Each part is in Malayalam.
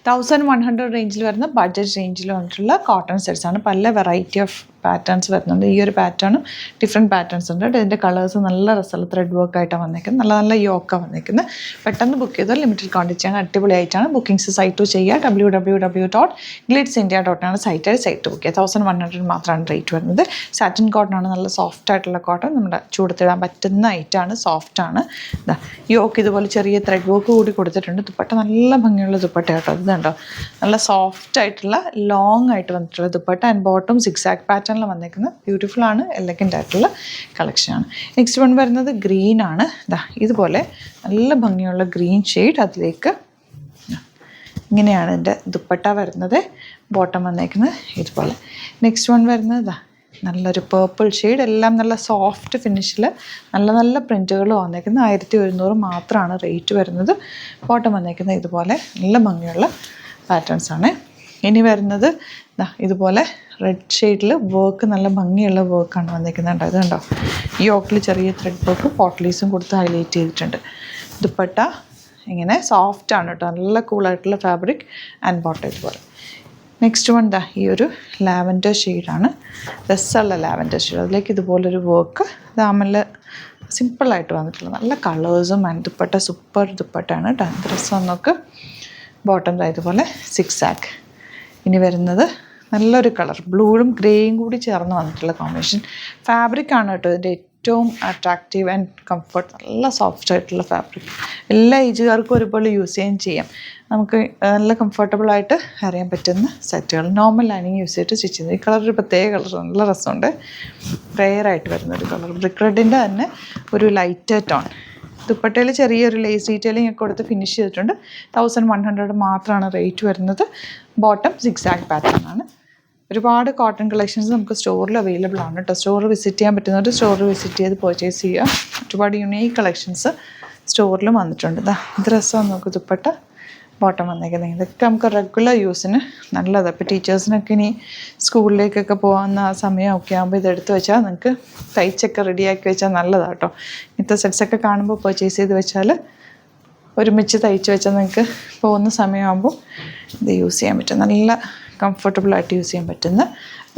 1100 റേഞ്ചിൽ വരുന്ന ബഡ്ജറ്റ് റേഞ്ചിൽ വന്നിട്ടുള്ള കോട്ടൺ സെറ്റ്സ് ആണ്. പല വെറൈറ്റി ഓഫ് പാറ്റേൺസ് വരുന്നുണ്ട്. ഈ ഒരു പാറ്റേണും ഡിഫറെൻറ്റ് പാറ്റേൺസ് ഉണ്ട്. ഇതിൻ്റെ കളേഴ്സ് നല്ല രസമുള്ള ത്രെഡ് വർക്ക് ആയിട്ടാണ് വന്നിരിക്കുന്നത്. നല്ല നല്ല യോക്കാണ് വന്നിരിക്കുന്നത്. പെട്ടെന്ന് ബുക്ക് ചെയ്താൽ ലിമിറ്റഡ് ക്വാണ്ടിറ്റിയാണ്. അടിപൊളിയായിട്ടാണ്. ബുക്കിംഗ്സ് സൈറ്റ് ചെയ്യുക. www.glitzindia.in ആണ് സൈറ്റ് ബുക്ക് ചെയ്യുക. 1100 മാത്രമാണ് റേറ്റ് വരുന്നത്. സാറ്റിൻ കോട്ടൺ ആണ്. നല്ല സോഫ്റ്റ് ആയിട്ടുള്ള കോട്ടൺ. നമ്മുടെ ചൂടത്തിടാൻ പറ്റുന്ന ഐറ്റാണ്. സോഫ്റ്റാണ്. ഇതാ യോക്ക് ഇതുപോലെ ചെറിയ ത്രെഡ് വർക്ക് കൂടി കൊടുത്തിട്ടുണ്ട്. ദുപ്പട്ട നല്ല ഭംഗിയുള്ള ദുപ്പട്ട കേട്ടോ. ഇതുണ്ടോ നല്ല സോഫ്റ്റ് ആയിട്ടുള്ള ലോങ് ആയിട്ട് വന്നിട്ടുള്ള ദുപ്പട്ട ആൻഡ് ബോട്ടം സിക്സാക് പാറ്റേണിൽ വന്നിരിക്കുന്നത്. ബ്യൂട്ടിഫുൾ ആണ്. എലഗൻ്റ് ആയിട്ടുള്ള കളക്ഷനാണ്. നെക്സ്റ്റ് വൺ വരുന്നത് ഗ്രീൻ ആണ്. ഇതാ ഇതുപോലെ നല്ല ഭംഗിയുള്ള ഗ്രീൻ ഷെയ്ഡ്. അതിലേക്ക് ഇങ്ങനെയാണ് ഇതിൻ്റെ ദുപ്പട്ട വരുന്നത്. ബോട്ടം വന്നേക്കുന്നത് ഇതുപോലെ. നെക്സ്റ്റ് വൺ വരുന്നത് ഇതാ നല്ലൊരു പേർപ്പിൾ ഷെയ്ഡ്. എല്ലാം നല്ല സോഫ്റ്റ് ഫിനിഷിൽ നല്ല നല്ല പ്രിൻറ്റുകൾ വന്നേക്കുന്നത്. 1100 മാത്രമാണ് റേറ്റ് വരുന്നത്. ബോട്ടം വന്നേക്കുന്നത് ഇതുപോലെ നല്ല ഭംഗിയുള്ള പാറ്റേൺസാണ്. ഇനി വരുന്നത് ഇതുപോലെ റെഡ് ഷെയ്ഡിൽ വർക്ക് നല്ല ഭംഗിയുള്ള വർക്കാണ് വന്നിരിക്കുന്നുണ്ട്. ഇത് കണ്ടോ ഈ യോക്കിൽ ചെറിയ ത്രെഡ് വർക്ക് പോട്ട്ലീസും കൊടുത്ത് ഹൈലൈറ്റ് ചെയ്തിട്ടുണ്ട്. ദുപ്പട്ട ഇങ്ങനെ സോഫ്റ്റ് ആണ് കേട്ടോ. നല്ല കൂളായിട്ടുള്ള ഫാബ്രിക് ആൻഡ് ബോട്ടം ഇതുപോലെ. നെക്സ്റ്റ് വൺ ഈ ഒരു ലാവൻഡർ ഷെയ്ഡാണ്. രസമുള്ള ലാവൻഡർ ഷെയ്ഡ്. അതിലേക്ക് ഇതുപോലൊരു വർക്ക് ദാമനിൽ സിമ്പിളായിട്ട് വന്നിട്ടുള്ള നല്ല കളേഴ്സും ആൻഡ് ദുപ്പട്ട സൂപ്പർ ദുപ്പട്ടയാണ് കേട്ടോ. രസം നോക്ക്. ബോട്ടം ഇതുപോലെ സിക്സാക്. ഇനി വരുന്നത് നല്ലൊരു കളർ ബ്ലൂവും ഗ്രേയും കൂടി ചേർന്ന് വന്നിട്ടുള്ള കോമ്പിനേഷൻ ഫാബ്രിക്കാണ് കേട്ടോ. ഇതിൻ്റെ ഏറ്റവും അട്രാക്റ്റീവ് ആൻഡ് കംഫർട്ട്. നല്ല സോഫ്റ്റ് ആയിട്ടുള്ള ഫാബ്രിക്. എല്ലാ ഏജുകാർക്കും ഒരുപോലെ യൂസ് ചെയ്യാം. നമുക്ക് നല്ല കംഫർട്ടബിളായിട്ട് അറിയാൻ പറ്റുന്ന സെറ്റുകൾ. നോർമൽ ലൈനിങ് യൂസ് ചെയ്തിട്ട് സ്റ്റിച്ച് ചെയ്യുന്നത്. ഈ കളർ ഒരു പ്രത്യേക കളർ നല്ല രസമുണ്ട്. റെയറായിട്ട് വരുന്നൊരു കളർ. ബ്രിക്ക് റെഡിൻ്റെ തന്നെ ഒരു ലൈറ്റ് ടോൺ. ദുപ്പട്ടയിൽ ചെറിയൊരു ലേസ് ഡീറ്റെയിലിംഗ് ഒക്കെ കൊടുത്ത് ഫിനിഷ് ചെയ്തിട്ടുണ്ട്. 1100 മാത്രമാണ് റേറ്റ് വരുന്നത്. ബോട്ടം സിക്സാക് പാറ്റേൺ ആണ്. ഒരുപാട് കോട്ടൺ കളക്ഷൻസ് നമുക്ക് സ്റ്റോറിൽ അവൈലബിൾ ആണ് കേട്ടോ. സ്റ്റോർ വിസിറ്റ് ചെയ്യാൻ പറ്റുന്നവർ സ്റ്റോർ വിസിറ്റ് ചെയ്ത് പർച്ചേസ് ചെയ്യുക. ഒരുപാട് യുണീക്ക് കളക്ഷൻസ് സ്റ്റോറിലും വന്നിട്ടുണ്ട്. ഇത് രസം നോക്ക്. ദുപ്പട്ട ബോട്ടം വന്നേക്കുന്നത് ഇതൊക്കെ നമുക്ക് റെഗുലർ യൂസിന് നല്ലതാണ്. ഇപ്പോൾ ടീച്ചേഴ്സിനൊക്കെ ഇനി സ്കൂളിലേക്കൊക്കെ പോകുന്ന ആ സമയമൊക്കെ ആകുമ്പോൾ ഇതെടുത്ത് വെച്ചാൽ നിങ്ങൾക്ക് തയ്ച്ചൊക്കെ റെഡിയാക്കി വെച്ചാൽ നല്ലതാണ് കേട്ടോ. ഇന്നത്തെ സെറ്റ്സൊക്കെ കാണുമ്പോൾ പർച്ചേസ് ചെയ്ത് വെച്ചാൽ ഒരുമിച്ച് തയ്ച്ച് വെച്ചാൽ നിങ്ങൾക്ക് പോകുന്ന സമയമാകുമ്പോൾ ഇത് യൂസ് ചെയ്യാൻ പറ്റും. നല്ല കംഫർട്ടബിളായിട്ട് യൂസ് ചെയ്യാൻ പറ്റുന്ന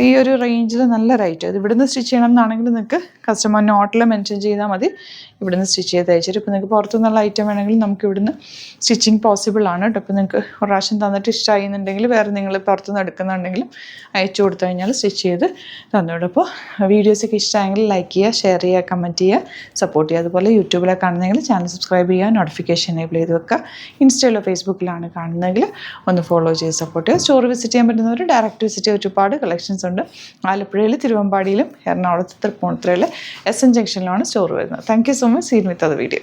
ഈ ഒരു റേഞ്ചിൽ നല്ല റേറ്റ്. ഇത് ഇവിടുന്ന് സ്റ്റിച്ച് ചെയ്യണം എന്നാണെങ്കിൽ നിങ്ങൾക്ക് കസ്റ്റമർ നോട്ടിൽ മെൻഷൻ ചെയ്താൽ മതി. ഇവിടുന്ന് സ്റ്റിച്ച് ചെയ്ത് അയച്ചിട്ട് ഇപ്പോൾ നിങ്ങൾക്ക് പുറത്തുനിന്നുള്ള ഐറ്റം വേണമെങ്കിൽ നമുക്ക് ഇവിടുന്ന് സ്റ്റിച്ചിങ് പോസിബിൾ ആണ് കേട്ടോ. ഇപ്പോൾ നിങ്ങൾക്ക് ഒരു പ്രാവശ്യം തന്നിട്ട് ഇഷ്ടമായിരുന്നുണ്ടെങ്കിൽ വേറെ നിങ്ങൾ പുറത്തുനിന്ന് എടുക്കുന്നുണ്ടെങ്കിലും അയച്ചു കൊടുത്തു കഴിഞ്ഞാൽ സ്റ്റിച്ച് ചെയ്ത് തന്നോളൂ. അപ്പോൾ വീഡിയോസൊക്കെ ഇഷ്ടമായെങ്കിൽ ലൈക്ക് ചെയ്യുക, ഷെയർ ചെയ്യുക, കമൻറ്റ് ചെയ്യുക, സപ്പോർട്ട് ചെയ്യുക. അതുപോലെ യൂട്യൂബിലെ കാണുന്നെങ്കിൽ ചാനൽ സബ്സ്ക്രൈബ് ചെയ്യുക, നോട്ടിഫിക്കേഷൻ എനേബിൾ ചെയ്ത് വെക്കുക. ഇൻസ്റ്റയിലോ ഫേസ്ബുക്കിലാണ് കാണുന്നതെങ്കിൽ ഒന്ന് ഫോളോ ചെയ്ത് സപ്പോർട്ട് ചെയ്യുക. സ്റ്റോർ വിസിറ്റ് ചെയ്യാൻ പറ്റുന്നവർ ഡയറക്റ്റ് വിസിറ്റ് ചെയ്ത് ഒരുപാട് കളക്ഷൻസ് ഉണ്ട്. ആലപ്പുഴയിൽ, തിരുവമ്പാടിയിലും, എറണാകുളത്ത്, തൃപ്പൂണിത്തുറയിൽ, SN ജംഗ്ഷനിലാണ് സ്റ്റോർ വരുന്നത്. Thank you so much. സീൻ വിത്ത് അത് വീഡിയോ.